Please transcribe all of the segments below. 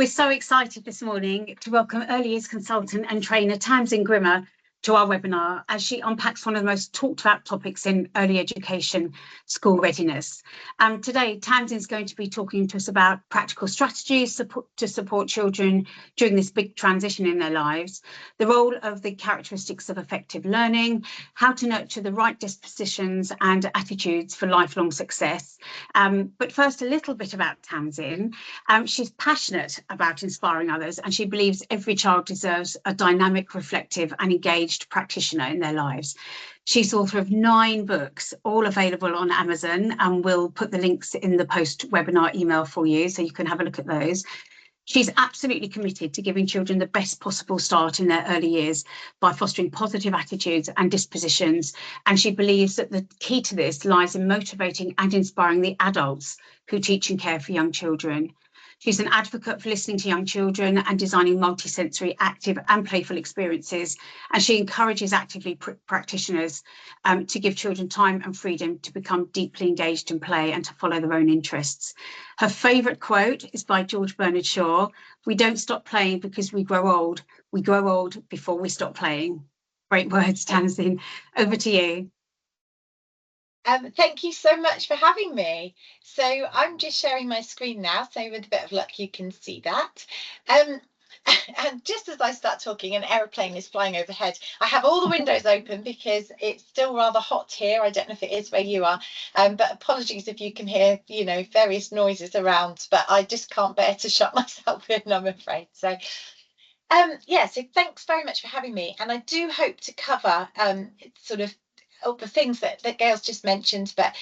We're so excited this morning to welcome early years consultant and trainer Tamsin Grimmer to our webinar as she unpacks one of the most talked about topics in early education, school readiness. Today, Tamsin's going to be talking to us about practical strategies to support children during this big transition in their lives, the role of the characteristics of effective learning, how to nurture the right dispositions and attitudes for lifelong success. But first, a little bit about Tamsin. She's passionate about inspiring others, and she believes every child deserves a dynamic, reflective and engaged practitioner in their lives. She's author of 9 books, all available on Amazon, and we'll put the links in the post-webinar email for you so you can have a look at those. She's absolutely committed to giving children the best possible start in their early years by fostering positive attitudes and dispositions. And she believes that the key to this lies in motivating and inspiring the adults who teach and care for young children. She's an advocate for listening to young children and designing multisensory, active and playful experiences. And she encourages actively practitioners to give children time and freedom to become deeply engaged in play and to follow their own interests. Her favourite quote is by George Bernard Shaw: "We don't stop playing because we grow old. We grow old before we stop playing." Great words, Tamsin. Over to you. Thank you so much for having me. So I'm just sharing my screen now, so with a bit of luck you can see that. And just as I start talking, an aeroplane is flying overhead. I have all the windows open because it's still rather hot here. I don't know if it is where you are, but apologies if you can hear, various noises around, but I just can't bear to shut myself in, I'm afraid. So so thanks very much for having me. And I do hope to cover sort of all the things that Gail's just mentioned, but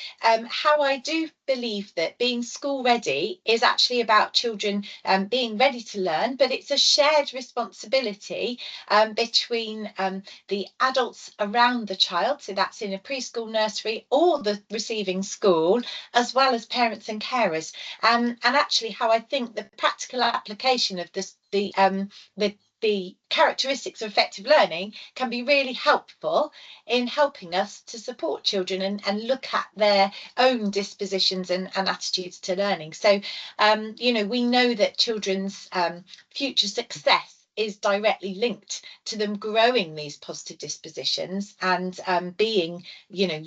how I do believe that being school ready is actually about children being ready to learn, but it's a shared responsibility between the adults around the child, so that's in a preschool, nursery or the receiving school, as well as parents and carers. And actually how I think the practical application of this, the characteristics of effective learning can be really helpful in helping us to support children and look at their own dispositions and attitudes to learning. So, we know that children's future success is directly linked to them growing these positive dispositions and being,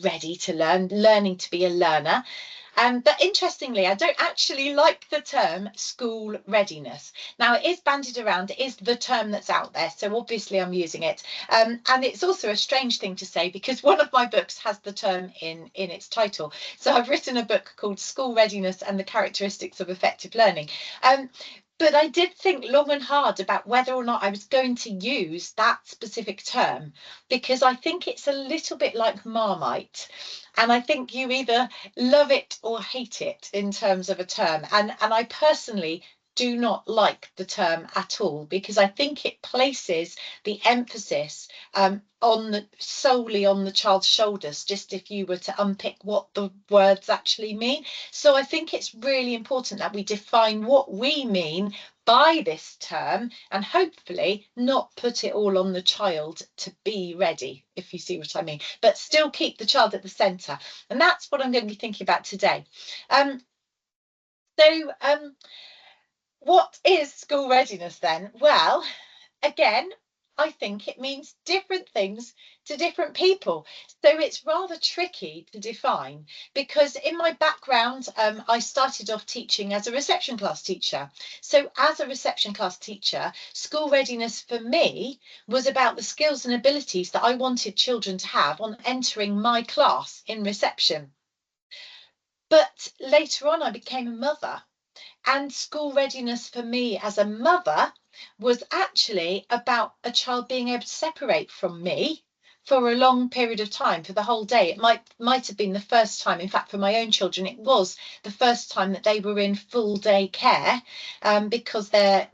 ready to learn, learning to be a learner. But interestingly, I don't actually like the term school readiness. Now, it is bandied around, it is the term that's out there, so obviously I'm using it. And it's also a strange thing to say because one of my books has the term in its title. So I've written a book called School Readiness and the Characteristics of Effective Learning. But I did think long and hard about whether or not I was going to use that specific term, because I think it's a little bit like Marmite. And I think you either love it or hate it in terms of a term. And I personally do not like the term at all, because I think it places the emphasis solely on the child's shoulders, just if you were to unpick what the words actually mean. So I think it's really important that we define what we mean by this term and hopefully not put it all on the child to be ready, if you see what I mean, but still keep the child at the centre. And that's what I'm going to be thinking about today. What is school readiness then? Well, again, I think it means different things to different people. So it's rather tricky to define, because in my background, I started off teaching as a reception class teacher. So as a reception class teacher, school readiness for me was about the skills and abilities that I wanted children to have on entering my class in reception. But later on, I became a mother. And school readiness for me as a mother was actually about a child being able to separate from me for a long period of time, for the whole day. It might have been the first time, in fact, for my own children, it was the first time that they were in full day care, because their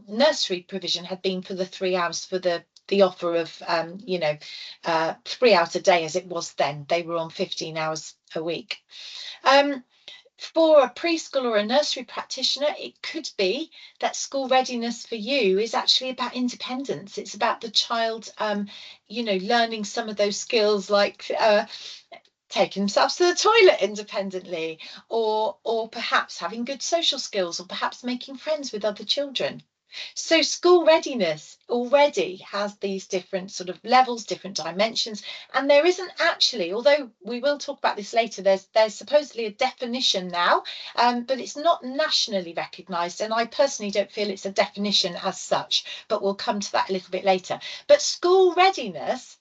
nursery provision had been for the 3 hours for the offer of 3 hours a day as it was then. They were on 15 hours a week. For a preschool or a nursery practitioner, it could be that school readiness for you is actually about independence. It's about the child, learning some of those skills like taking themselves to the toilet independently, or perhaps having good social skills, or perhaps making friends with other children. So school readiness already has these different sort of levels, different dimensions, and there isn't actually, although we will talk about this later, there's supposedly a definition now, but it's not nationally recognised, and I personally don't feel it's a definition as such, but we'll come to that a little bit later. But school readiness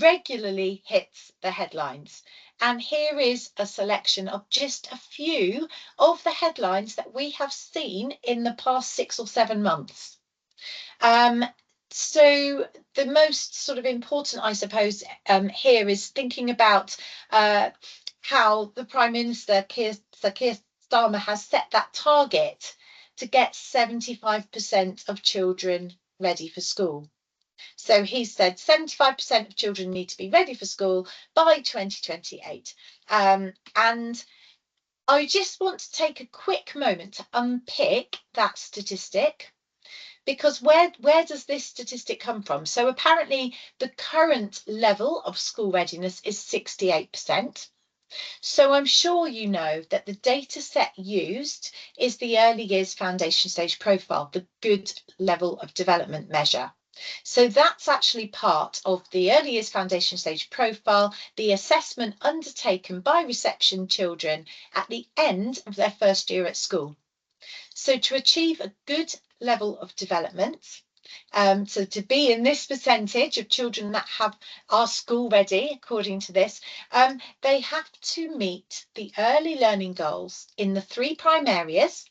regularly hits the headlines. And here is a selection of just a few of the headlines that we have seen in the past 6 or 7 months. So the most sort of important, I suppose, here is thinking about how the Prime Minister, Sir Keir Starmer, has set that target to get 75% of children ready for school. So he said 75% of children need to be ready for school by 2028. And I just want to take a quick moment to unpick that statistic, because where does this statistic come from? So apparently the current level of school readiness is 68%. So I'm sure you know that the data set used is the early years foundation stage profile, the good level of development measure. So that's actually part of the early years foundation stage profile, the assessment undertaken by reception children at the end of their first year at school. So to achieve a good level of development, so to be in this percentage of children that are school ready, according to this, they have to meet the early learning goals in the 3 prime areas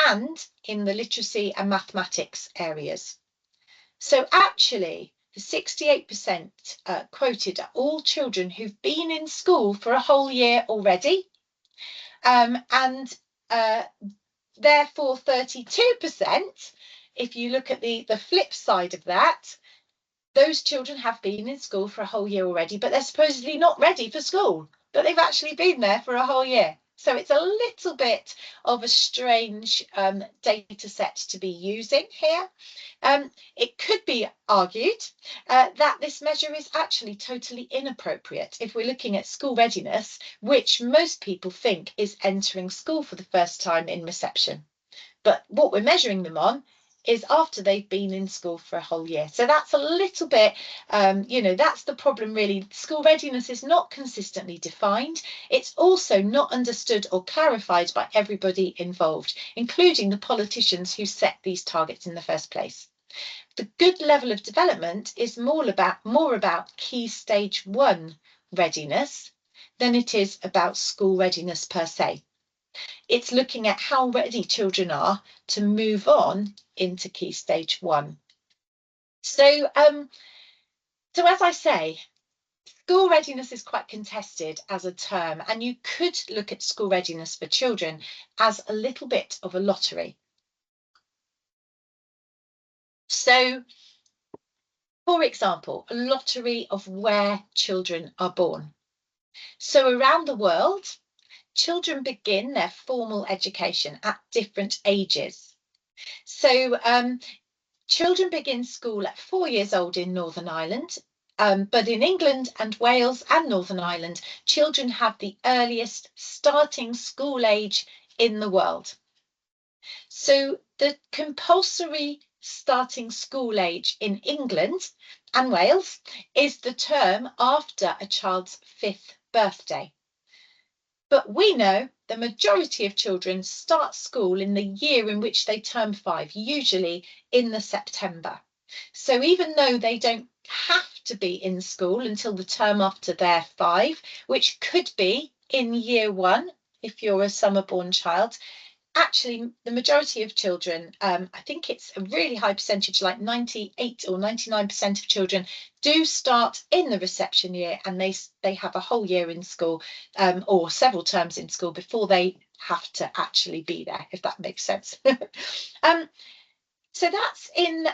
and in the literacy and mathematics areas. So actually, the 68% quoted are all children who've been in school for a whole year already, and therefore 32%, if you look at the flip side of that, those children have been in school for a whole year already, but they're supposedly not ready for school, but they've actually been there for a whole year. So it's a little bit of a strange data set to be using here. It could be argued that this measure is actually totally inappropriate if we're looking at school readiness, which most people think is entering school for the first time in reception. But what we're measuring them on is after they've been in school for a whole year. So that's a little bit, that's the problem really. School readiness is not consistently defined. It's also not understood or clarified by everybody involved, including the politicians who set these targets in the first place. The good level of development is more about key stage 1 readiness than it is about school readiness per se. It's looking at how ready children are to move on into key stage 1. So as I say, school readiness is quite contested as a term, and you could look at school readiness for children as a little bit of a lottery. So, for example, a lottery of where children are born. So around the world, children begin their formal education at different ages. So children begin school at 4 years old in Northern Ireland, but in England and Wales and Northern Ireland, children have the earliest starting school age in the world. So the compulsory starting school age in England and Wales is the term after a child's 5th birthday. But we know the majority of children start school in the year in which they turn 5, usually in the September. So even though they don't have to be in school until the term after they're 5, which could be in year 1 if you're a summer-born child, actually the majority of children, I think it's a really high percentage, like 98 or 99% of children do start in the reception year, and they have a whole year in school, or several terms in school before they have to actually be there, if that makes sense. So that's in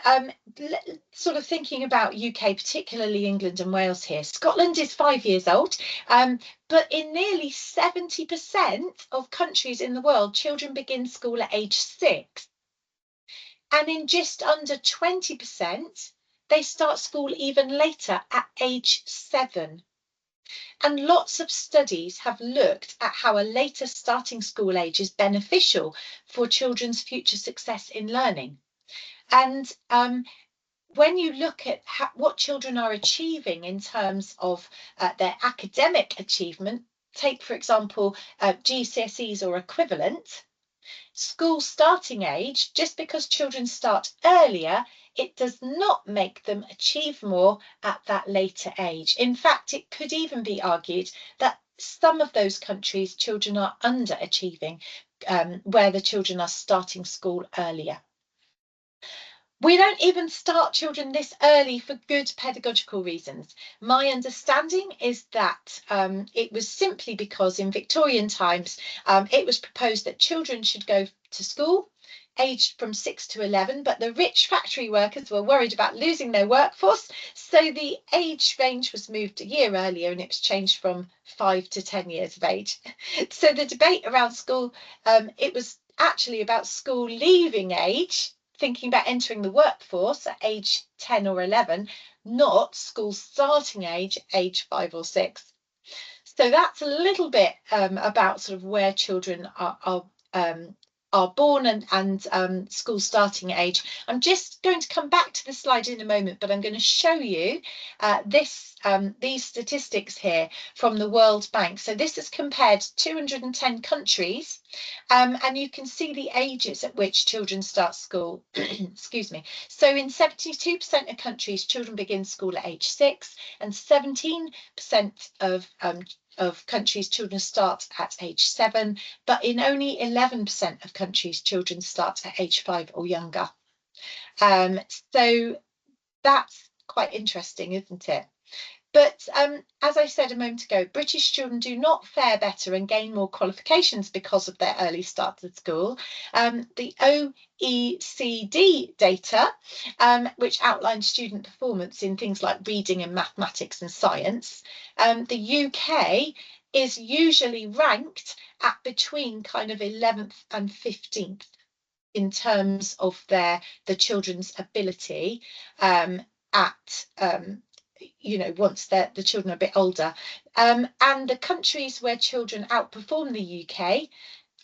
sort of thinking about UK, particularly England and Wales here. Scotland is 5 years old, but in nearly 70% of countries in the world, children begin school at age 6. And in just under 20%, they start school even later at age 7. And lots of studies have looked at how a later starting school age is beneficial for children's future success in learning. And when you look at what children are achieving in terms of their academic achievement, take, for example, GCSEs or equivalent, school starting age, just because children start earlier, it does not make them achieve more at that later age. In fact, it could even be argued that some of those countries, children are underachieving, where the children are starting school earlier. We don't even start children this early for good pedagogical reasons. My understanding is that it was simply because in Victorian times, it was proposed that children should go to school aged from 6 to 11, but the rich factory workers were worried about losing their workforce. So the age range was moved a year earlier and it was changed from 5 to 10 years of age. So the debate around school, it was actually about school leaving age, thinking about entering the workforce at age 10 or 11, not school starting age 5 or 6. So that's a little bit about sort of where children are born and school starting age. I'm just going to come back to the slide in a moment, but I'm going to show you these statistics here from the World Bank. So this has compared 210 countries, and you can see the ages at which children start school. Excuse me. So in 72% of countries, children begin school at age 6, and 17% of countries, children start at age 7, but in only 11% of countries, children start at age 5 or younger. So that's quite interesting, isn't it? But as I said a moment ago, British children do not fare better and gain more qualifications because of their early start to school. The OECD data, which outlines student performance in things like reading and mathematics and science, the UK is usually ranked at between kind of 11th and 15th in terms of the children's ability once the children are a bit older. And the countries where children outperform the UK,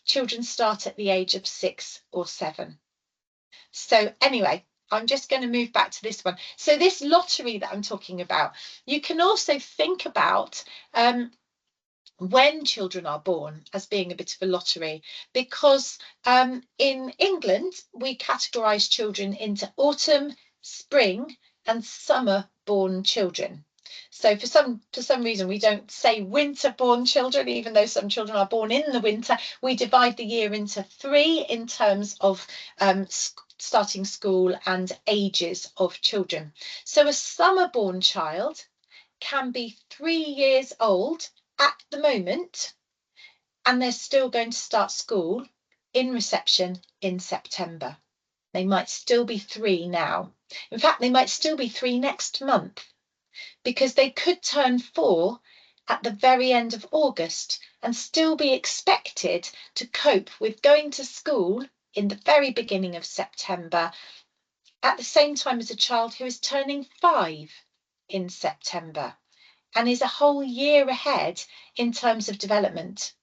children start at the age of 6 or 7. So anyway, I'm just going to move back to this one. So this lottery that I'm talking about, you can also think about when children are born as being a bit of a lottery, because in England, we categorise children into autumn, spring and summer born children. So for some reason, we don't say winter born children, even though some children are born in the winter. We divide the year into 3 in terms of starting school and ages of children. So a summer born child can be 3 years old at the moment, and they're still going to start school in reception in September. They might still be 3 now. In fact, they might still be 3 next month, because they could turn 4 at the very end of August and still be expected to cope with going to school in the very beginning of September, at the same time as a child who is turning 5 in September and is a whole year ahead in terms of development.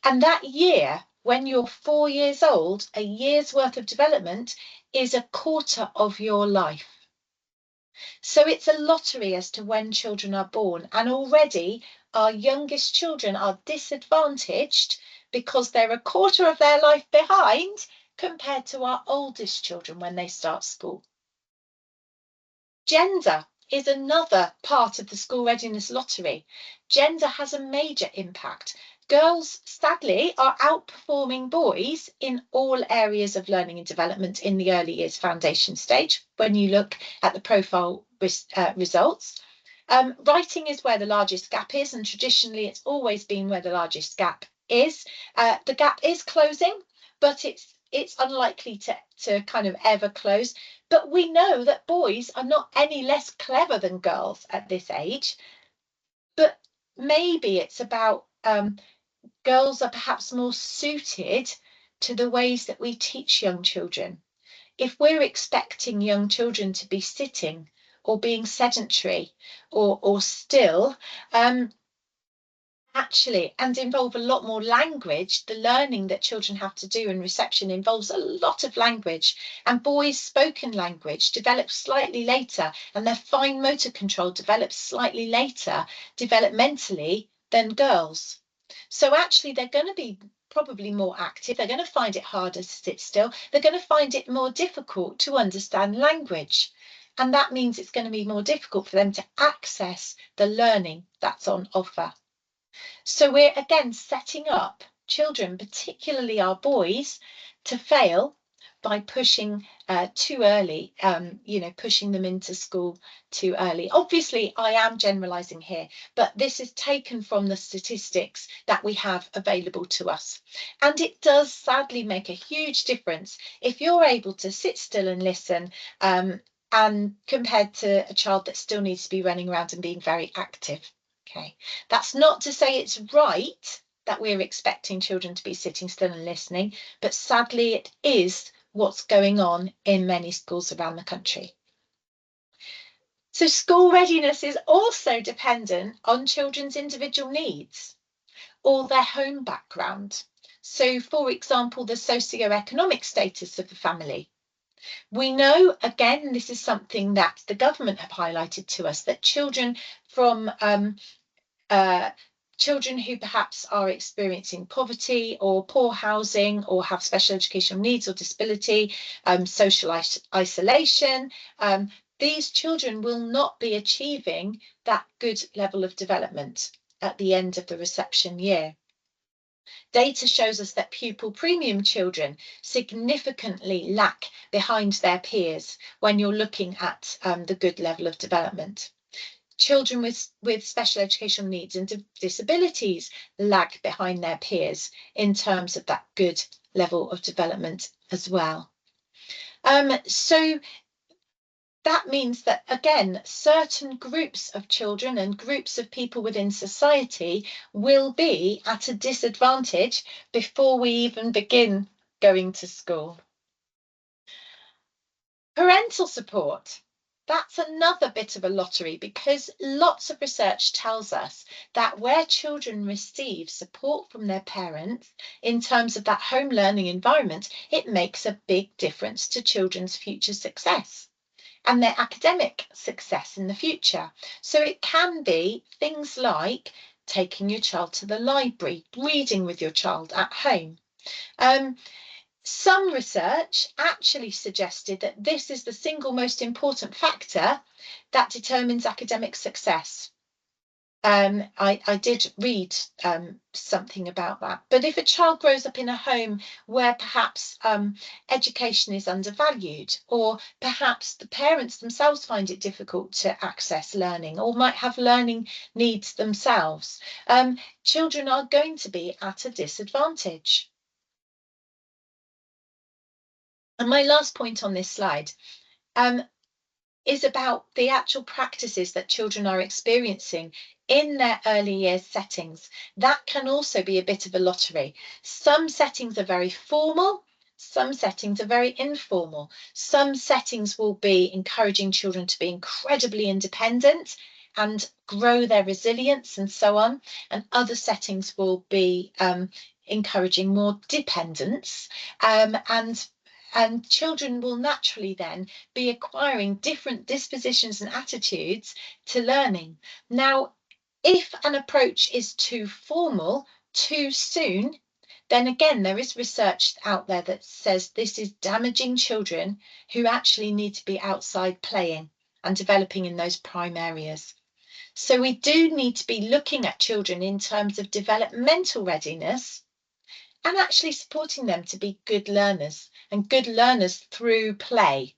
And that year, when you're 4 years old, a year's worth of development is a quarter of your life. So it's a lottery as to when children are born. And already our youngest children are disadvantaged because they're a quarter of their life behind compared to our oldest children when they start school. Gender is another part of the school readiness lottery. Gender has a major impact. Girls, sadly, are outperforming boys in all areas of learning and development in the early years foundation stage, when you look at the profile results. Writing is where the largest gap is, and traditionally it's always been where the largest gap is. The gap is closing, but it's unlikely to kind of ever close. But we know that boys are not any less clever than girls at this age. But maybe it's about girls are perhaps more suited to the ways that we teach young children. If we're expecting young children to be sitting or being sedentary or still, actually, and involve a lot more language. The learning that children have to do in reception involves a lot of language, and boys' spoken language develops slightly later, and their fine motor control develops slightly later developmentally than girls. So actually they're going to be probably more active. They're going to find it harder to sit still. They're going to find it more difficult to understand language. And that means it's going to be more difficult for them to access the learning that's on offer. So we're again setting up children, particularly our boys, to fail by pushing too early, pushing them into school too early. Obviously, I am generalising here, but this is taken from the statistics that we have available to us. And it does sadly make a huge difference if you're able to sit still and listen, and compared to a child that still needs to be running around and being very active. Okay, that's not to say it's right that we're expecting children to be sitting still and listening, but sadly it is what's going on in many schools around the country. So school readiness is also dependent on children's individual needs or their home background. So, for example, the socioeconomic status of the family. We know, again, this is something that the government have highlighted to us, that children from children who perhaps are experiencing poverty or poor housing or have special educational needs or disability, social isolation, these children will not be achieving that good level of development at the end of the reception year. Data shows us that pupil premium children significantly lag behind their peers when you're looking at the good level of development. Children with special educational needs and disabilities lag behind their peers in terms of that good level of development as well. So that means that, again, certain groups of children and groups of people within society will be at a disadvantage before we even begin going to school. Parental support. That's another bit of a lottery, because lots of research tells us that where children receive support from their parents in terms of that home learning environment, it makes a big difference to children's future success and their academic success in the future. So it can be things like taking your child to the library, reading with your child at home. Some research actually suggested that this is the single most important factor that determines academic success. I did read something about that. But if a child grows up in a home where perhaps education is undervalued, or perhaps the parents themselves find it difficult to access learning, or might have learning needs themselves, children are going to be at a disadvantage. And my last point on this slide is about the actual practices that children are experiencing in their early years settings. That can also be a bit of a lottery. Some settings are very formal, some settings are very informal. Some settings will be encouraging children to be incredibly independent and grow their resilience and so on. And other settings will be encouraging more dependence, and children will naturally then be acquiring different dispositions and attitudes to learning. Now, if an approach is too formal too soon, then again, there is research out there that says this is damaging children who actually need to be outside playing and developing in those prime areas. So we do need to be looking at children in terms of developmental readiness and actually supporting them to be good learners, and good learners through play.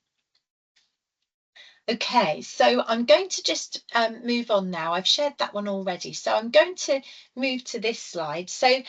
Okay, so I'm going to just move on now. I've shared that one already, so I'm going to move to this slide. So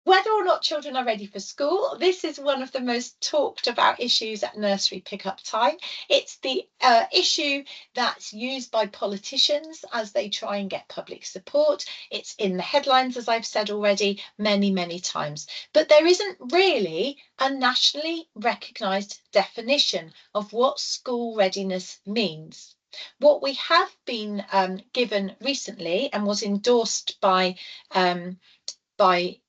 when Whether or not children are ready for school, this is one of the most talked about issues at nursery pickup time. It's the issue that's used by politicians as they try and get public support. It's in the headlines, as I've said already, many, many times. But there isn't really a nationally recognised definition of what school readiness means. What we have been given recently and was endorsed by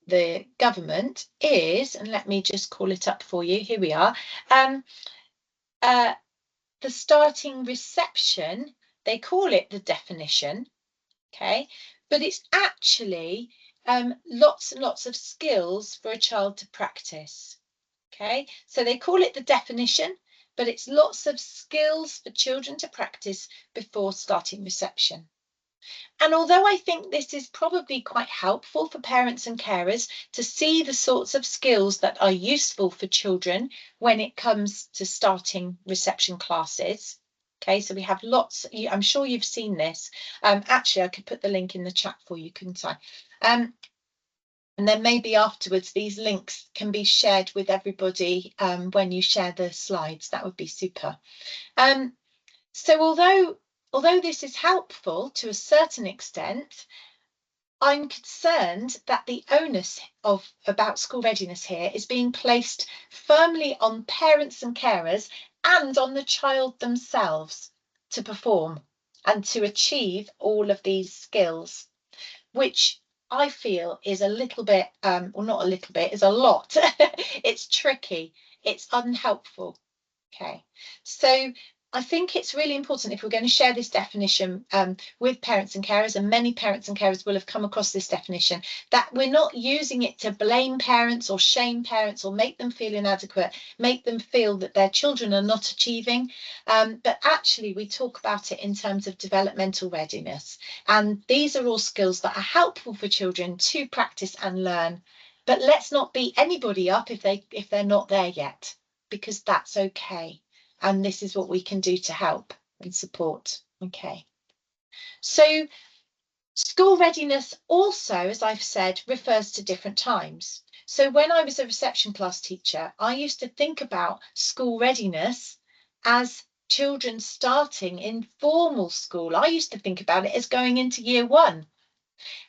the government is, and let me just call it up for you, here we are, the starting reception. They call it the definition, okay, but it's actually lots and lots of skills for a child to practice, okay. So they call it the definition, but it's lots of skills for children to practice before starting reception. And although I think this is probably quite helpful for parents and carers to see the sorts of skills that are useful for children when it comes to starting reception classes. Okay, so we have lots, I'm sure you've seen this. Actually, I could put the link in the chat for you, couldn't I? And then maybe afterwards, these links can be shared with everybody when you share the slides. That would be super. So although this is helpful to a certain extent, I'm concerned that the onus about school readiness here is being placed firmly on parents and carers and on the child themselves to perform and to achieve all of these skills, which I feel is a little bit, or not a little bit, is a lot. It's tricky, it's unhelpful. Okay, so I think it's really important if we're going to share this definition with parents and carers, and many parents and carers will have come across this definition, that we're not using it to blame parents or shame parents or make them feel inadequate, make them feel that their children are not achieving, but actually we talk about it in terms of developmental readiness. And these are all skills that are helpful for children to practice and learn. But let's not beat anybody up if they're not there yet, because that's okay. And this is what we can do to help and support. Okay. So school readiness also, as I've said, refers to different times. So when I was a reception class teacher, I used to think about school readiness as children starting in formal school. I used to think about it as going into year 1.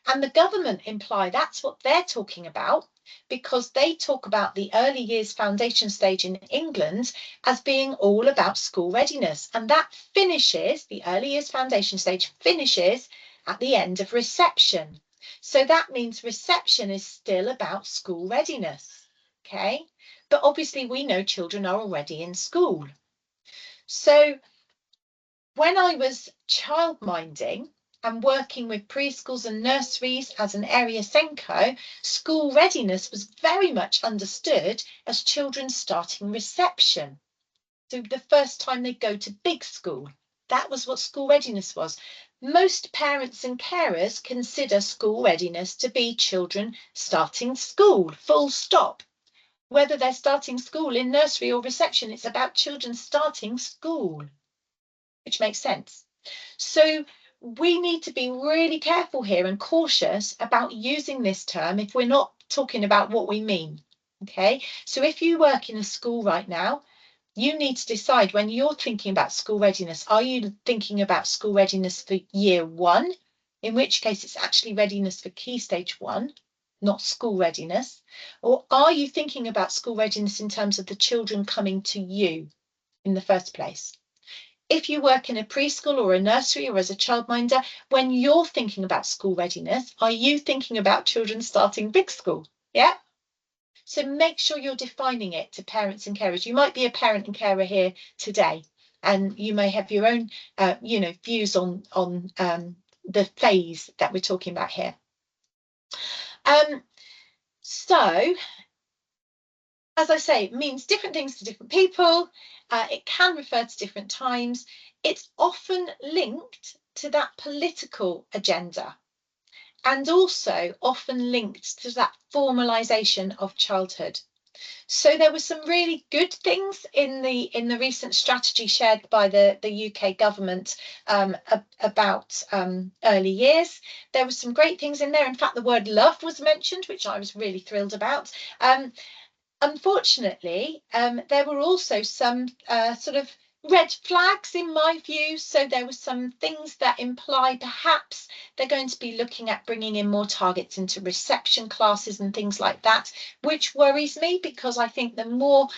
And the government imply that's what they're talking about, because they talk about the early years foundation stage in England as being all about school readiness. And that finishes, the early years foundation stage finishes at the end of reception. So that means reception is still about school readiness, okay? But obviously we know children are already in school. So when I was childminding and working with preschools and nurseries as an area Senko, school readiness was very much understood as children starting reception. So the first time they go to big school, that was what school readiness was. Most parents and carers consider school readiness to be children starting school, full stop. Whether they're starting school in nursery or reception, it's about children starting school, which makes sense. So we need to be really careful here and cautious about using this term if we're not talking about what we mean. Okay, so if you work in a school right now, you need to decide when you're thinking about school readiness, are you thinking about school readiness for year 1, in which case it's actually readiness for key stage 1, not school readiness, or are you thinking about school readiness in terms of the children coming to you in the first place? If you work in a preschool or a nursery or as a childminder, when you're thinking about school readiness, are you thinking about children starting big school? Yeah. So make sure you're defining it to parents and carers. You might be a parent and carer here today, and you may have your own, views on the phase that we're talking about here. So, as I say, it means different things to different people. It can refer to different times. It's often linked to that political agenda, and also often linked to that formalisation of childhood. So there were some really good things in the recent strategy shared by the UK government about early years. There were some great things in there. In fact, the word love was mentioned, which I was really thrilled about. Unfortunately, there were also some sort of red flags in my view. So there were some things that imply perhaps they're going to be looking at bringing in more targets into reception classes and things like that, which worries me, because I think the more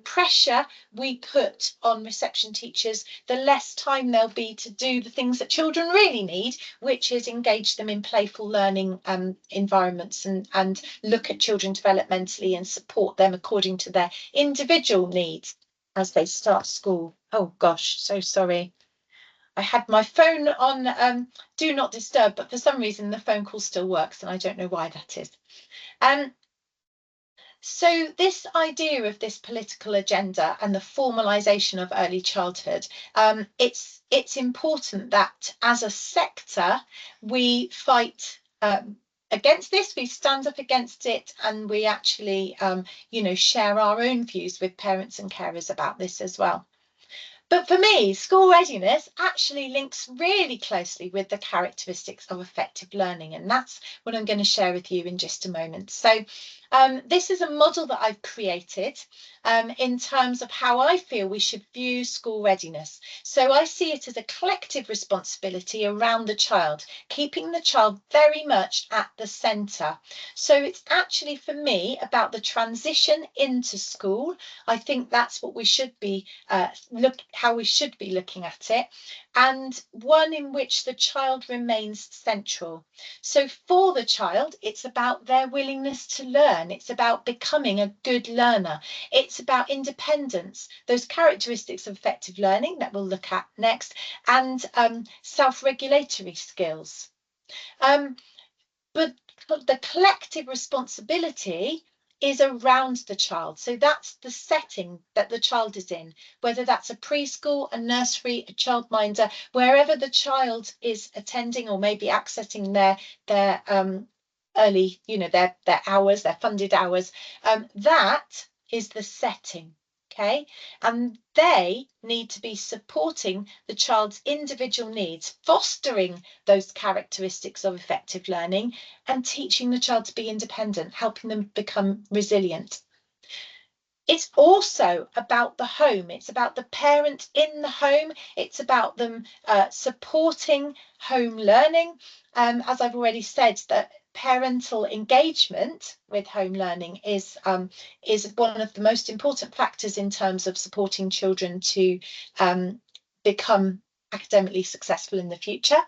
pressure we put on reception teachers, the less time there'll be to do the things that children really need, which is engage them in playful learning environments and look at children developmentally and support them according to their individual needs as they start school. Oh gosh, so sorry. I had my phone on do not disturb, but for some reason the phone call still works, and I don't know why that is. So this idea of this political agenda and the formalisation of early childhood, it's important that as a sector we fight against this, we stand up against it, and we actually, share our own views with parents and carers about this as well. But for me, school readiness actually links really closely with the characteristics of effective learning, and that's what I'm going to share with you in just a moment. So this is a model that I've created in terms of how I feel we should view school readiness. So I see it as a collective responsibility around the child, keeping the child very much at the centre. So it's actually, for me, about the transition into school. I think that's what we should be how we should be looking at it, and one in which the child remains central. So for the child, it's about their willingness to learn. It's about becoming a good learner. It's about independence, those characteristics of effective learning that we'll look at next, and self-regulatory skills. But the collective responsibility is around the child. So that's the setting that the child is in, whether that's a preschool, a nursery, a childminder, wherever the child is attending or maybe accessing their early, their hours, their funded hours. That is the setting. Okay, and they need to be supporting the child's individual needs, fostering those characteristics of effective learning, and teaching the child to be independent, helping them become resilient. It's also about the home. It's about the parent in the home. It's about them supporting home learning. As I've already said, that parental engagement with home learning is one of the most important factors in terms of supporting children to become academically successful in the future.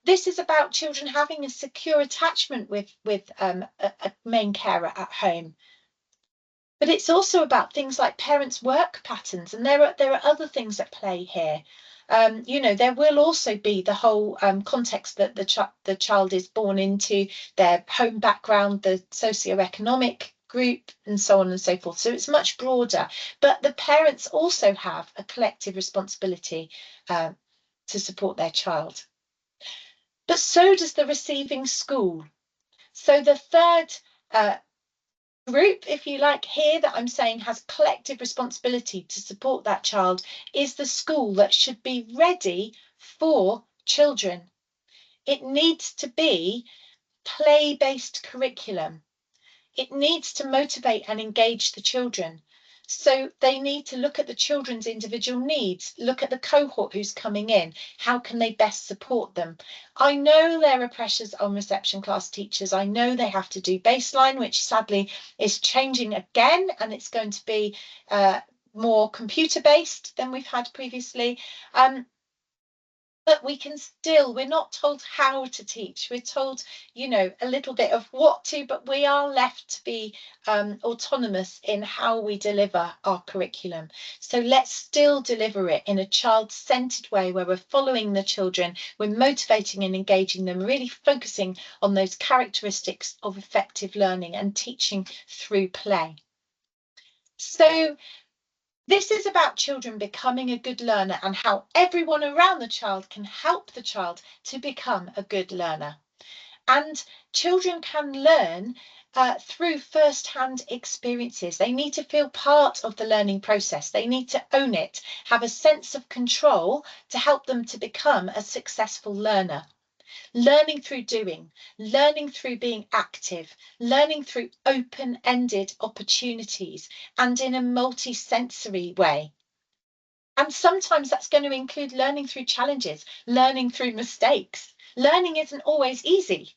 This is about children having a secure attachment with a main carer at home. But it's also about things like parents' work patterns, and there are other things at play here. There will also be the whole context that the child is born into, their home background, the socioeconomic group, and so on and so forth. So it's much broader. But the parents also have a collective responsibility to support their child. But so does the receiving school. So the third group, if you like, here that I'm saying has collective responsibility to support that child is the school that should be ready for children. It needs to be play-based curriculum. It needs to motivate and engage the children. So they need to look at the children's individual needs, look at the cohort who's coming in. How can they best support them? I know there are pressures on reception class teachers. I know they have to do baseline, which sadly is changing again, and it's going to be more computer-based than we've had previously. But we're not told how to teach. We're told, a little bit of what to, but we are left to be autonomous in how we deliver our curriculum. So let's still deliver it in a child-centered way where we're following the children, we're motivating and engaging them, really focusing on those characteristics of effective learning and teaching through play. So this is about children becoming a good learner and how everyone around the child can help the child to become a good learner. And children can learn through first-hand experiences. They need to feel part of the learning process. They need to own it, have a sense of control to help them to become a successful learner. Learning through doing, learning through being active, learning through open-ended opportunities and in a multi-sensory way. And sometimes that's going to include learning through challenges, learning through mistakes. Learning isn't always easy.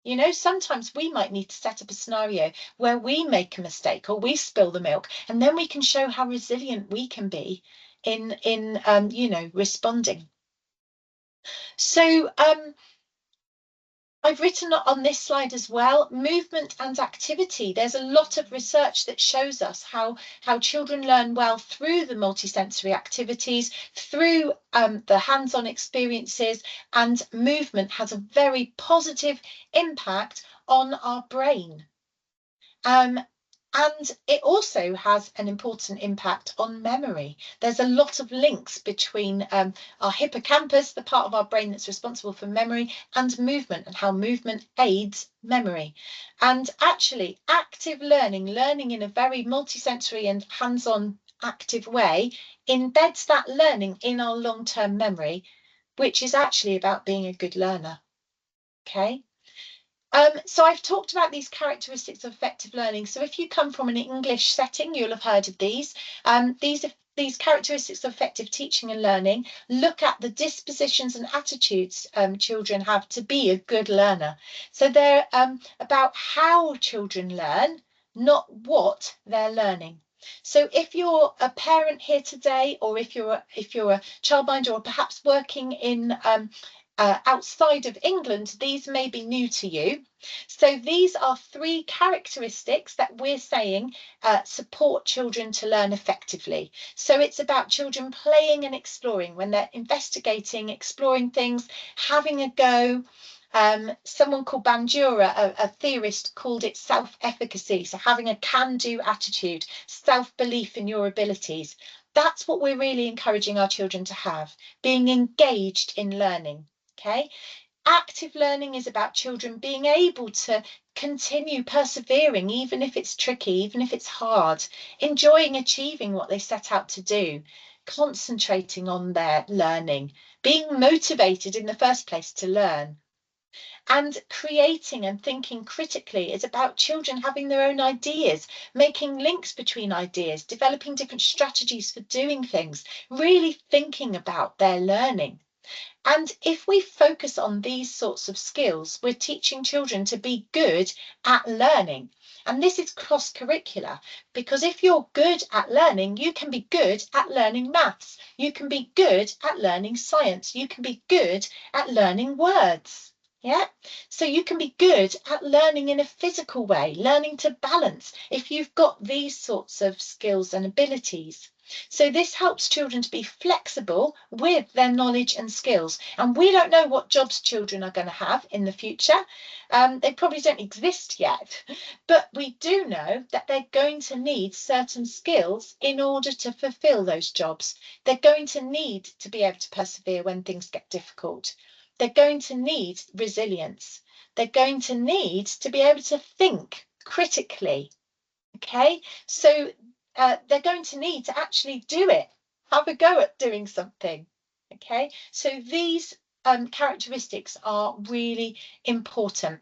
You know, sometimes we might need to set up a scenario where we make a mistake or we spill the milk, and then we can show how resilient we can be in you know, responding. So I've written on this slide as well, movement and activity. There's a lot of research that shows us how children learn well through the multisensory activities, through the hands-on experiences, and movement has a very positive impact on our brain. And it also has an important impact on memory. There's a lot of links between our hippocampus, the part of our brain that's responsible for memory, and movement, and how movement aids memory. And actually, active learning, learning in a very multisensory and hands-on active way, embeds that learning in our long-term memory, which is actually about being a good learner. Okay. So I've talked about these characteristics of effective learning. So if you come from an English setting, you'll have heard of these. These characteristics of effective teaching and learning look at the dispositions and attitudes children have to be a good learner. So they're about how children learn, not what they're learning. So if you're a parent here today, or if you're a childminder, or perhaps working in outside of England, these may be new to you. So these are 3 characteristics that we're saying support children to learn effectively. So it's about children playing and exploring when they're investigating, exploring things, having a go. Someone called Bandura, a theorist, called it self-efficacy. So having a can-do attitude, self-belief in your abilities. That's what we're really encouraging our children to have, being engaged in learning. Okay, active learning is about children being able to continue persevering, even if it's tricky, even if it's hard, enjoying achieving what they set out to do, concentrating on their learning, being motivated in the first place to learn. And creating and thinking critically is about children having their own ideas, making links between ideas, developing different strategies for doing things, really thinking about their learning. And if we focus on these sorts of skills, we're teaching children to be good at learning. And this is cross-curricular, because if you're good at learning, you can be good at learning maths. You can be good at learning science. You can be good at learning words. Yeah, so you can be good at learning in a physical way, learning to balance, if you've got these sorts of skills and abilities. So this helps children to be flexible with their knowledge and skills. And we don't know what jobs children are going to have in the future. They probably don't exist yet, but we do know that they're going to need certain skills in order to fulfill those jobs. They're going to need to be able to persevere when things get difficult. They're going to need resilience. They're going to need to be able to think critically. Okay, so they're going to need to actually do it, have a go at doing something. Okay, so these characteristics are really important.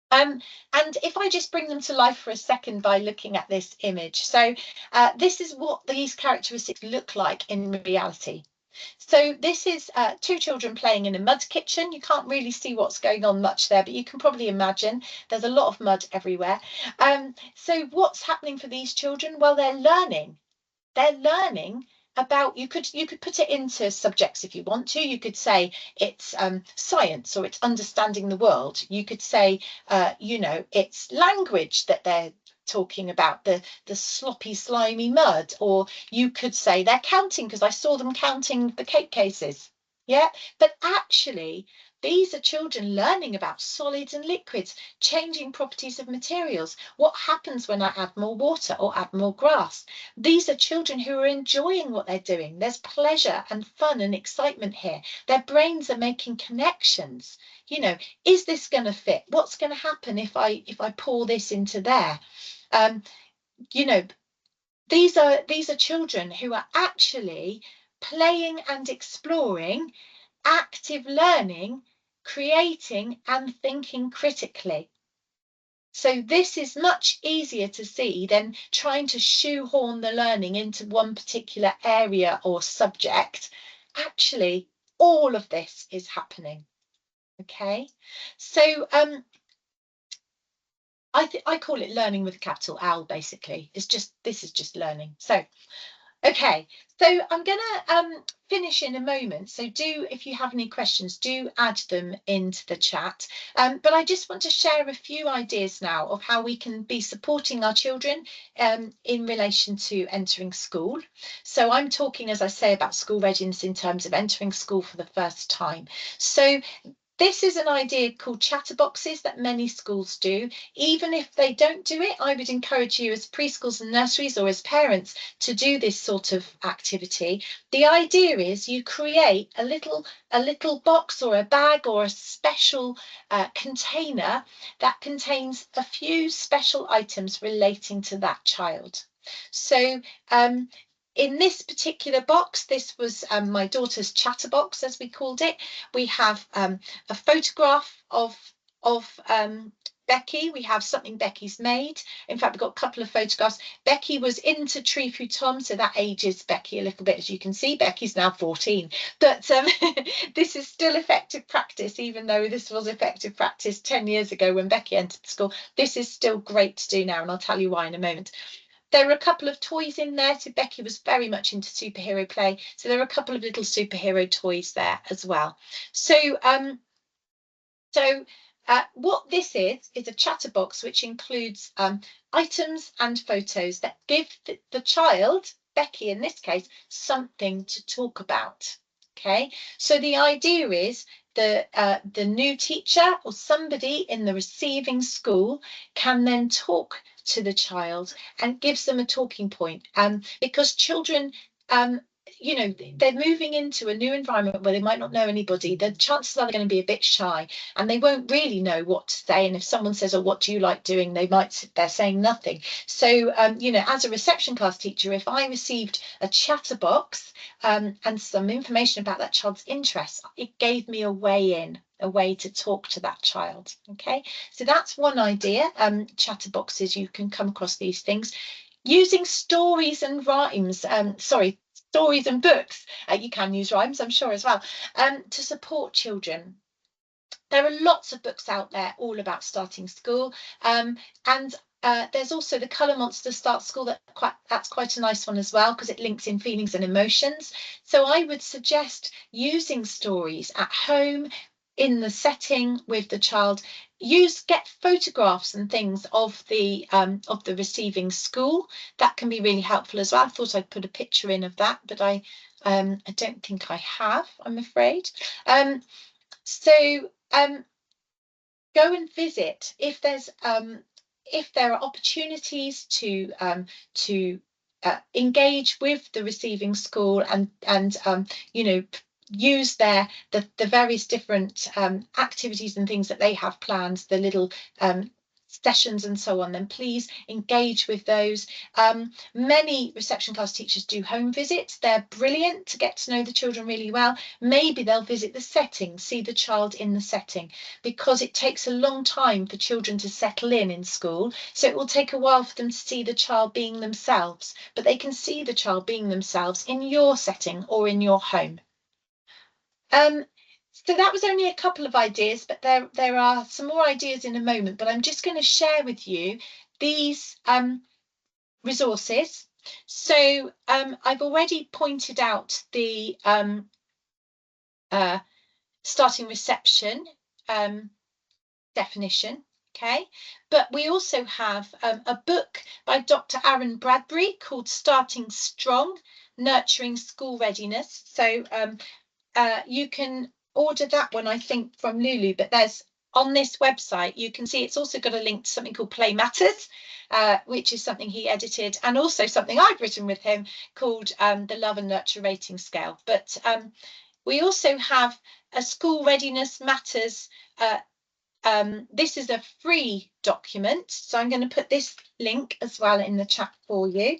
And if I just bring them to life for a second by looking at this image. So this is what these characteristics look like in reality. So this is 2 children playing in a mud kitchen. You can't really see what's going on much there, but you can probably imagine there's a lot of mud everywhere. So what's happening for these children? Well, they're learning. They're learning about, you could put it into subjects if you want to. You could say it's science, or it's understanding the world. You could say, you know, it's language that they're talking about, the sloppy, slimy mud. Or you could say they're counting, because I saw them counting the cake cases. Yeah, but actually These are children learning about solids and liquids, changing properties of materials, what happens when I add more water or add more grass. These are children who are enjoying what they're doing. There's pleasure and fun and excitement here. Their brains are making connections. You know, is this going to fit? What's going to happen if I pour this into there? You know, these are children who are actually playing and exploring, active learning, creating and thinking critically. So this is much easier to see than trying to shoehorn the learning into one particular area or subject. Actually, all of this is happening. Okay, so I call it learning with a capital L. Basically, this is just learning. So okay, so I'm going to finish in a moment. So if you have any questions, do add them into the chat. But I just want to share a few ideas now of how we can be supporting our children in relation to entering school. So I'm talking, as I say, about school readiness in terms of entering school for the first time. So this is an idea called chatterboxes that many schools do. Even if they don't do it, I would encourage you as preschools and nurseries or as parents to do this sort of activity. The idea is you create a little box or a bag or a special container that contains a few special items relating to that child. So in this particular box, this was my daughter's chatterbox, as we called it. We have a photograph of Becky. We have something Becky's made. In fact, we've got a couple of photographs. Becky was into Tree Futon, so that ages Becky a little bit, as you can see. Becky's now 14, but this is still effective practice, even though this was effective practice 10 years ago when Becky entered the school. This is still great to do now, and I'll tell you why in a moment. There are a couple of toys in there. So Becky was very much into superhero play. So there are a couple of little superhero toys there as well. So what this is a chatterbox which includes items and photos that give the child, Becky in this case, something to talk about. Okay, so the idea is the new teacher or somebody in the receiving school can then talk to the child and gives them a talking point, because children you know, they're moving into a new environment where they might not know anybody. The chances are they're going to be a bit shy and they won't really know what to say. And if someone says, oh, what do you like doing? They're saying nothing. So, you know, as a reception class teacher, if I received a chatterbox and some information about that child's interests, it gave me a way in, a way to talk to that child. Okay, so that's one idea. Chatterboxes, you can come across these things. Using stories and rhymes, stories and books, you can use rhymes, I'm sure, as well, to support children. There are lots of books out there all about starting school, and there's also the Colour Monster Start School. That's quite a nice one as well, because it links in feelings and emotions. So I would suggest using stories at home, in the setting with the child. Get photographs and things of the receiving school. That can be really helpful as well. I thought I'd put a picture in of that, but I don't think I have, I'm afraid. So go and visit if there are opportunities to engage with the receiving school and you know, use the various different activities and things that they have planned, the little sessions and so on, then please engage with those. Many reception class teachers do home visits. They're brilliant to get to know the children really well. Maybe they'll visit the setting, see the child in the setting, because it takes a long time for children to settle in school. So it will take a while for them to see the child being themselves, but they can see the child being themselves in your setting or in your home. So that was only a couple of ideas, but there are some more ideas in a moment, but I'm just going to share with you these resources. So I've already pointed out the starting reception definition, okay, but we also have a book by Dr. Aaron Bradbury called Starting Strong, Nurturing School Readiness. So you can order that one, I think, from Lulu, but there's on this website, you can see it's also got a link to something called Play Matters, which is something he edited, and also something I've written with him called the Love and Nurture Rating Scale. But we also have a School Readiness Matters. This is a free document, so I'm going to put this link as well in the chat for you.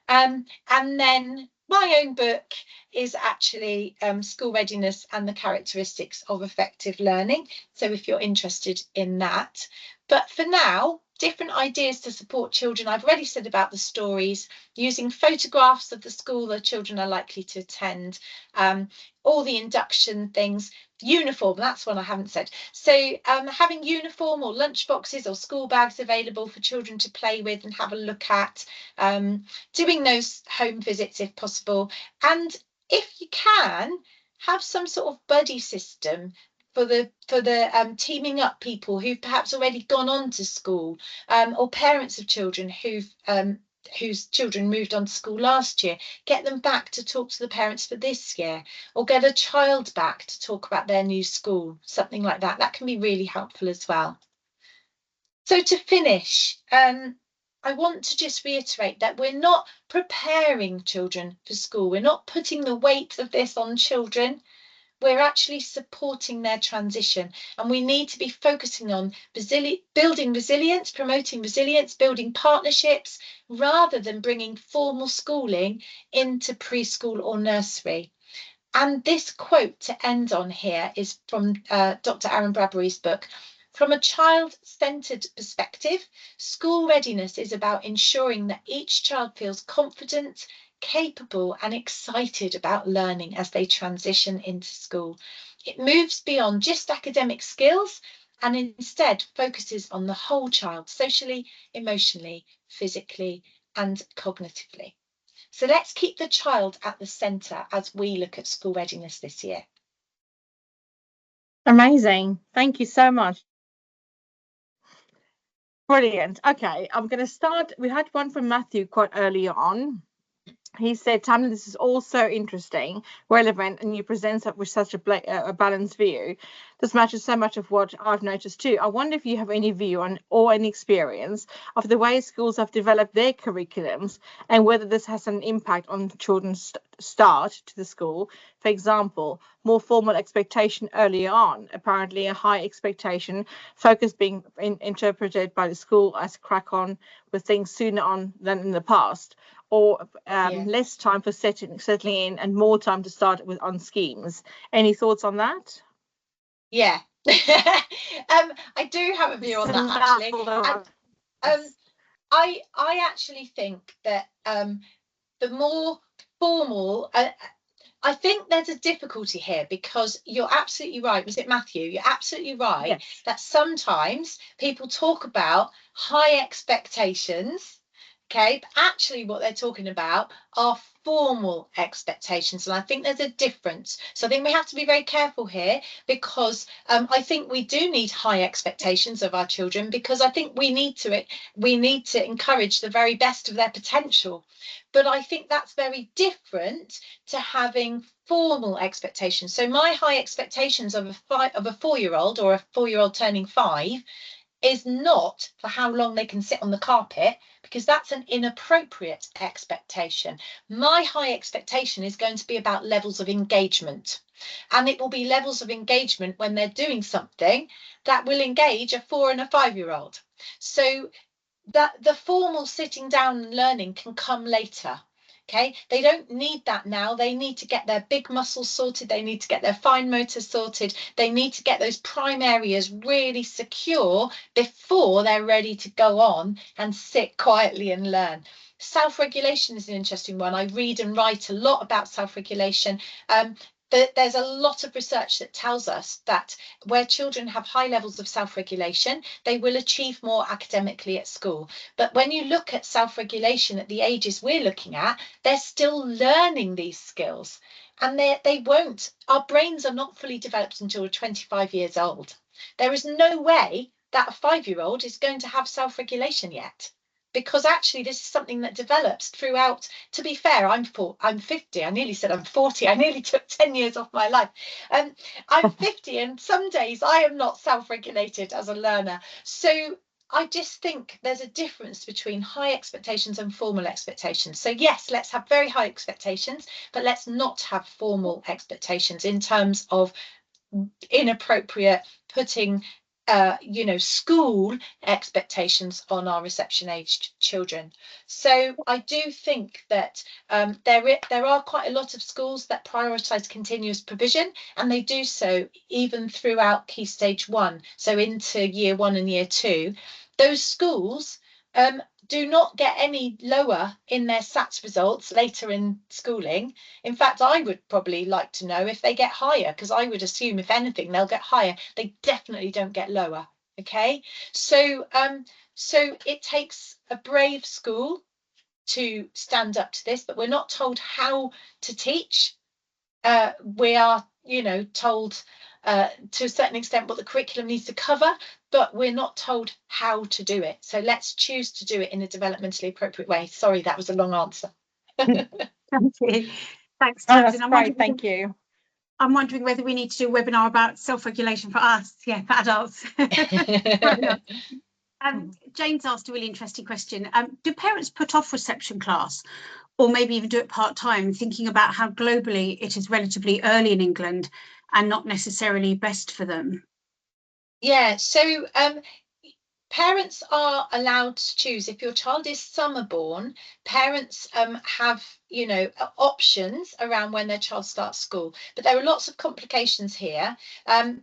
And then my own book is actually School Readiness and the Characteristics of Effective Learning. So if you're interested in that. But for now, different ideas to support children. I've already said about the stories, using photographs of the school the children are likely to attend, all the induction things. Uniform, that's one I haven't said. So having uniform or lunch boxes or school bags available for children to play with and have a look at, doing those home visits if possible, and if you can, have some sort of buddy system for the teaming up people who've perhaps already gone on to school, or parents of children whose children moved on to school last year, get them back to talk to the parents for this year, or get a child back to talk about their new school, something like that. That can be really helpful as well. So to finish, I want to just reiterate that we're not preparing children for school. We're not putting the weight of this on children. We're actually supporting their transition, and we need to be focusing on building resilience, promoting resilience, building partnerships, rather than bringing formal schooling into preschool or nursery. And this quote to end on here is from Dr. Aaron Bradbury's book. From a child-centered perspective, school readiness is about ensuring that each child feels confident, capable and excited about learning as they transition into school. It moves beyond just academic skills and instead focuses on the whole child, socially, emotionally, physically and cognitively. So let's keep the child at the centre as we look at school readiness this year. Amazing. Thank you so much. Brilliant. Okay, I'm going to start. We had one from Matthew quite early on. He said, Tamsin, this is also interesting, relevant, and you present it with such a balanced view. This matches so much of what I've noticed too. I wonder if you have any view on or any experience of the way schools have developed their curriculums and whether this has an impact on children's start to the school. For example, more formal expectation early on, apparently a high expectation, focus being interpreted by the school as crack on with things sooner on than in the past, or less time for settling in and more time to start with on schemes. Any thoughts on that? Yeah. I do have a view on that, actually. And, I actually think that the more formal, I think there's a difficulty here because you're absolutely right. Was it Matthew? You're absolutely right. Yes. That sometimes people talk about high expectations. Okay, but actually what they're talking about are formal expectations. And I think there's a difference. So I think we have to be very careful here because I think we do need high expectations of our children because I think we need to encourage the very best of their potential. But I think that's very different to having formal expectations. So my high expectations of a 4-year-old or a 4-year-old turning 5 is not for how long they can sit on the carpet, because that's an inappropriate expectation. My high expectation is going to be about levels of engagement, and it will be levels of engagement when they're doing something that will engage a 4 and a 5-year-old. So that the formal sitting down and learning can come later. Okay, they don't need that now. They need to get their big muscles sorted. They need to get their fine motor sorted. They need to get those prime areas really secure before they're ready to go on and sit quietly and learn. Self-regulation is an interesting one. I read and write a lot about self-regulation. There's a lot of research that tells us that where children have high levels of self-regulation, they will achieve more academically at school. But when you look at self-regulation at the ages we're looking at, they're still learning these skills, and they won't. Our brains are not fully developed until we're 25 years old. There is no way that a 5-year-old is going to have self-regulation yet. because actually this is something that develops throughout. To be fair, I'm 50. I nearly said I'm 40. I nearly took 10 years off my life. I'm 50, and some days I am not self-regulated as a learner. So I just think there's a difference between high expectations and formal expectations. So yes, let's have very high expectations, but let's not have formal expectations in terms of inappropriate putting school expectations on our reception aged children. So I do think that there are quite a lot of schools that prioritise continuous provision, and they do so even throughout Key Stage 1, so into Year 1 and Year 2. Those schools do not get any lower in their SATs results later in schooling. In fact, I would probably like to know if they get higher, because I would assume if anything they'll get higher. They definitely don't get lower. Okay, so it takes a brave school to stand up to this, but we're not told how to teach. We are, told to a certain extent what the curriculum needs to cover, but we're not told how to do it. So let's choose to do it in a developmentally appropriate way. Sorry, that was a long answer. Thank you. Thanks, Oh, Tamsin. that's great. Thank you. I'm wondering whether we need to do a webinar about self-regulation for us, for adults. Jane's asked a really interesting question. Do parents put off reception class, or maybe even do it part-time, thinking about how globally it is relatively early in England and not necessarily best for them? Yeah, so parents are allowed to choose. If your child is summer born, parents have options around when their child starts school, but there are lots of complications here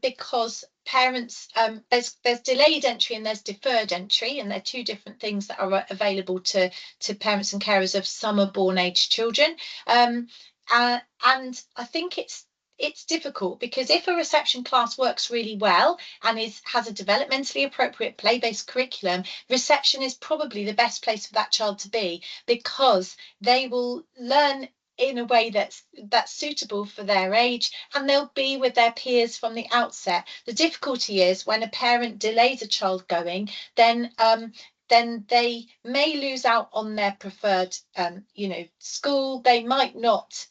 because parents there's delayed entry and there's deferred entry, and they're two different things that are available to parents and carers of summer born age children, and I think it's difficult, because if a reception class works really well and has a developmentally appropriate play-based curriculum, reception is probably the best place for that child to be, because they will learn in a way that's suitable for their age, and they'll be with their peers from the outset. The difficulty is when a parent delays a child going, then they may lose out on their preferred school. They might not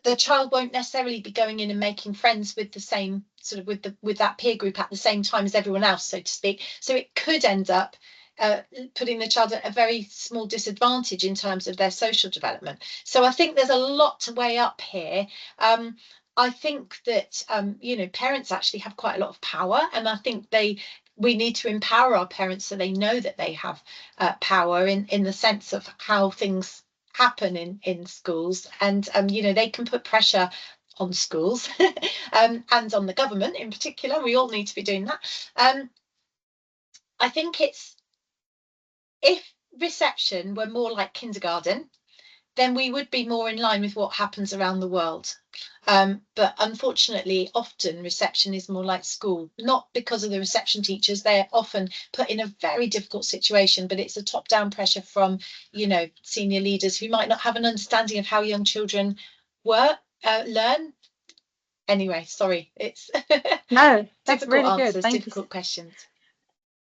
the child won't necessarily be going in and making friends with the same sort of with that peer group at the same time as everyone else, so to speak. So it could end up putting the child at a very small disadvantage in terms of their social development. So I think there's a lot to weigh up here. I think that parents actually have quite a lot of power, and I think we need to empower our parents so they know that they have power in the sense of how things happen in schools, and they can put pressure on schools and on the government in particular. We all need to be doing that. I think if reception were more like kindergarten, then we would be more in line with what happens around the world. But unfortunately, often reception is more like school, not because of the reception teachers. They're often put in a very difficult situation, but it's a top-down pressure from, senior leaders who might not have an understanding of how young children learn. Anyway, sorry, it's no, that's difficult really answers, good. Thank difficult questions.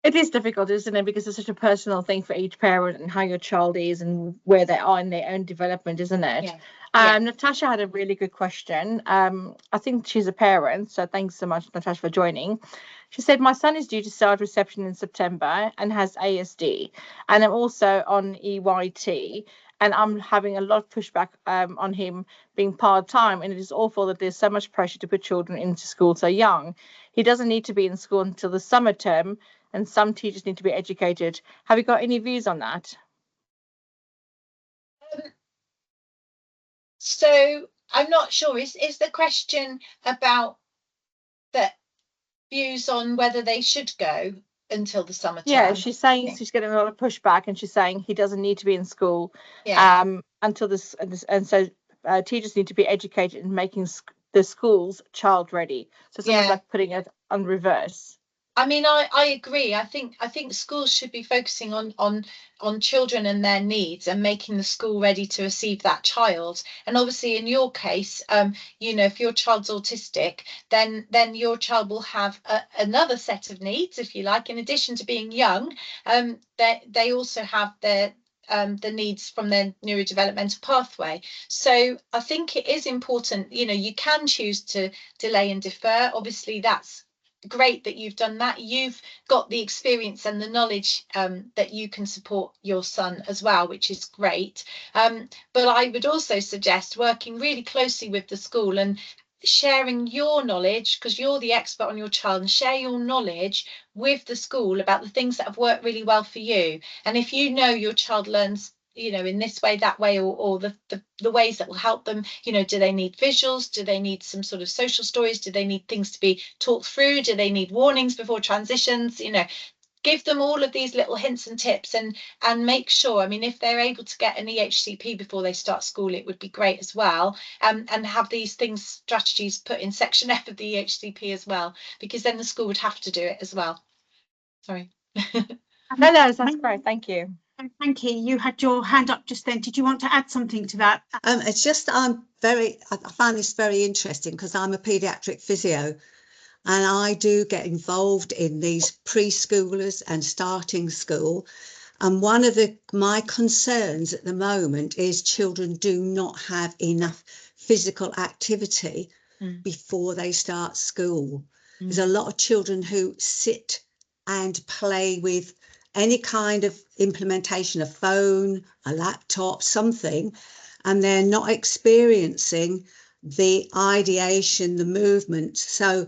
It is difficult, isn't it? Because it's such a personal thing for each parent and how your child is and where they are in their own development, isn't it? Yeah. Natasha had a really good question. I think she's a parent, so thanks so much, Natasha, for joining. She said, my son is due to start reception in September and has ASD, and I'm also on EYT, and I'm having a lot of pushback on him being part-time, and it is awful that there's so much pressure to put children into school so young. He doesn't need to be in school until the summer term, and some teachers need to be educated. Have you got any views on that? So I'm not sure. Is the question about the views on whether they should go until the summer term? Yeah, she's saying she's getting a lot of pushback, and she's saying he doesn't need to be in school until this, and so teachers need to be educated in making the schools child ready. So it's almost like putting it on reverse. I mean, I agree. I think schools should be focusing on children and their needs and making the school ready to receive that child. And obviously, in your case, you know, if your child's autistic, then your child will have another set of needs, if you like, in addition to being young. They also have the needs from their neurodevelopmental pathway. So I think it is important, you know, you can choose to delay and defer. Obviously, that's great that you've done that. You've got the experience and the knowledge that you can support your son as well, which is great. But I would also suggest working really closely with the school and sharing your knowledge, because you're the expert on your child, and share your knowledge with the school about the things that have worked really well for you. And if you know your child learns, you know, in this way, that way, or the ways that will help them, you know, do they need visuals? Do they need some sort of social stories? Do they need things to be talked through? Do they need warnings before transitions? You know, give them all of these little hints and tips, and make sure, I mean, if they're able to get an EHCP before they start school, it would be great as well. And have these things, strategies put in section F of the EHCP as well, because then the school would have to do it as well. Sorry. No, that's great. Thank you. Thank you. You had your hand up just then. Did you want to add something to that? It's just I find this very interesting because I'm a paediatric physio, and I do get involved in these preschoolers and starting school. And one of my concerns at the moment is children do not have enough physical activity before they start school. There's a lot of children who sit and play with any kind of implementation, a phone, a laptop, something, and they're not experiencing the ideation, the movement. So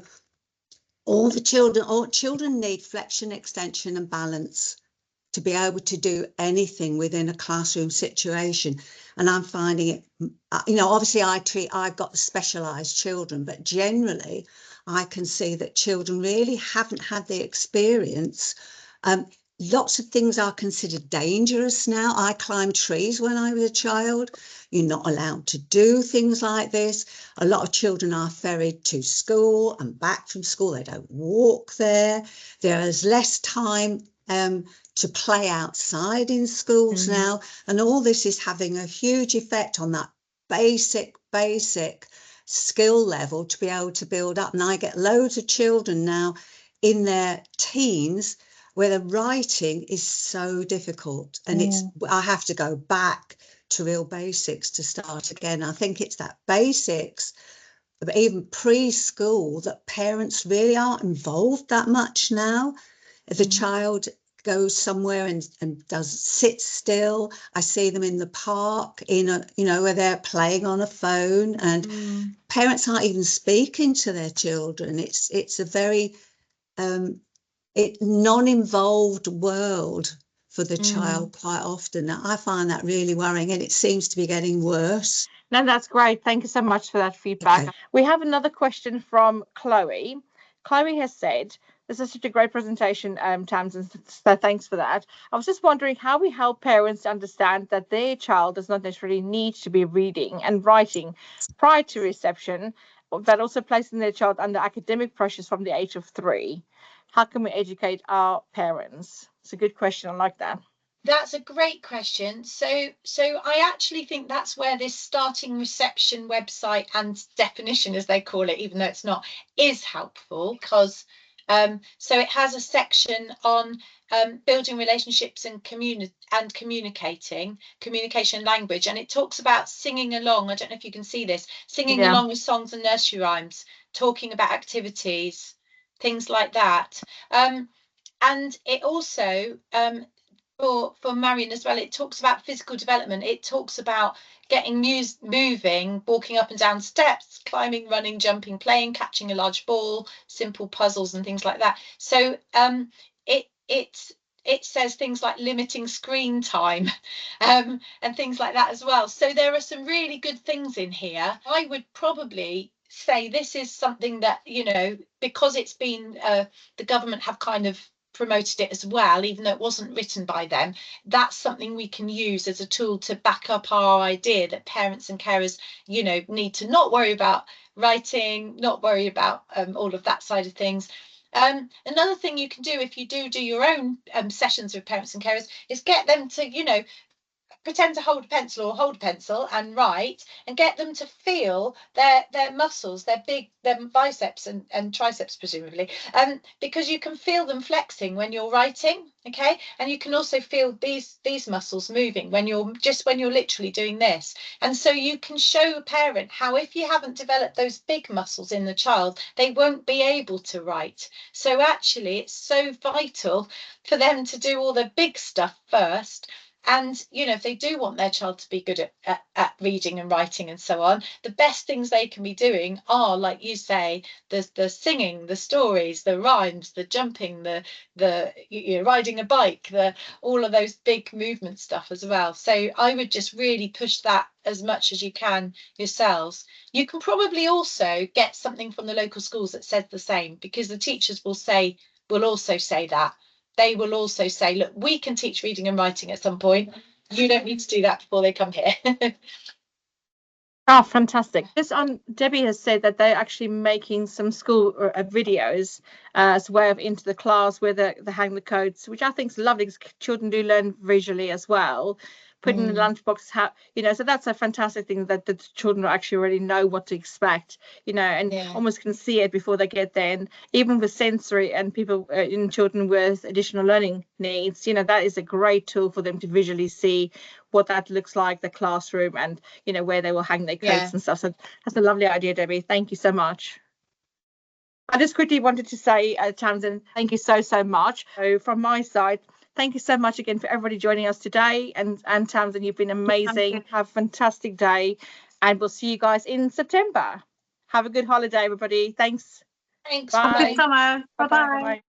all children need flexion, extension and balance to be able to do anything within a classroom situation. And I'm finding it, you know, obviously I've got the specialised children, but generally I can see that children really haven't had the experience. Lots of things are considered dangerous now. I climbed trees when I was a child. You're not allowed to do things like this. A lot of children are ferried to school and back from school. They don't walk there. There is less time to play outside in schools now. And all this is having a huge effect on that basic skill level to be able to build up. And I get loads of children now in their teens where the writing is so difficult, and I have to go back to real basics to start again. I think it's that basics, but even preschool, that parents really aren't involved that much now. If a child goes somewhere and does sit still, I see them in the park where they're playing on a phone, and parents aren't even speaking to their children. It's a very non-involved world for the child quite often. I find that really worrying, and it seems to be getting worse. No, that's great. Thank you so much for that feedback. Okay. We have another question from Chloe. Chloe has said, this is such a great presentation, Tamsin, so thanks for that. I was just wondering how we help parents understand that their child does not necessarily need to be reading and writing prior to reception, but also placing their child under academic pressures from the age of 3. How can we educate our parents? It's a good question. I like that. That's a great question. So I actually think that's where this starting reception website and definition, as they call it, even though it's not, is helpful, because so it has a section on building relationships and communication language, and it talks about singing along. I don't know if you can see this, singing along with songs and nursery rhymes, talking about activities, things like that. And it also for Marion as well, it talks about physical development. It talks about getting moving, walking up and down steps, climbing, running, jumping, playing, catching a large ball, simple puzzles and things like that. So it says things like limiting screen time and things like that as well. So there are some really good things in here. I would probably say this is something that, you know, because it's been the government have kind of promoted it as well, even though it wasn't written by them. That's something we can use as a tool to back up our idea that parents and carers, you know, need to not worry about writing, not worry about all of that side of things. Another thing you can do if you do your own sessions with parents and carers is get them to, you know, pretend to hold a pencil or hold a pencil and write, and get them to feel their muscles, their biceps and triceps presumably, because you can feel them flexing when you're writing, okay, and you can also feel these muscles moving when you're literally doing this. And so you can show a parent how, if you haven't developed those big muscles in the child, they won't be able to write. So actually it's so vital for them to do all the big stuff first. And, you know, if they do want their child to be good at reading and writing and so on, the best things they can be doing are, like you say, the singing, the stories, the rhymes, the jumping, the you know, riding a bike, all of those big movement stuff as well. So I would just really push that as much as you can yourselves. You can probably also get something from the local schools that says the same, because the teachers will also say that. They will also say, look, we can teach reading and writing at some point. You don't need to do that before they come here. Oh, fantastic. This Debbie has said that they're actually making some school videos as a way of into the class where they hang the codes, which I think is lovely because children do learn visually as well. Put in the lunchbox, so that's a fantastic thing, that the children actually already know what to expect, and almost can see it before they get there. And even with sensory and people in children with additional learning needs, that is a great tool for them to visually see what that looks like, the classroom, and where they will hang their coats and stuff. So that's a lovely idea, Debbie. Thank you so much. I just quickly wanted to say, Tamsin, thank you so much. So from my side, thank you so much again for everybody joining us today. And Tamsin, you've been amazing. Have a fantastic day. And we'll see you guys in September. Have a good holiday, everybody. Thanks. Thanks. Bye. Have a good summer. Bye-bye.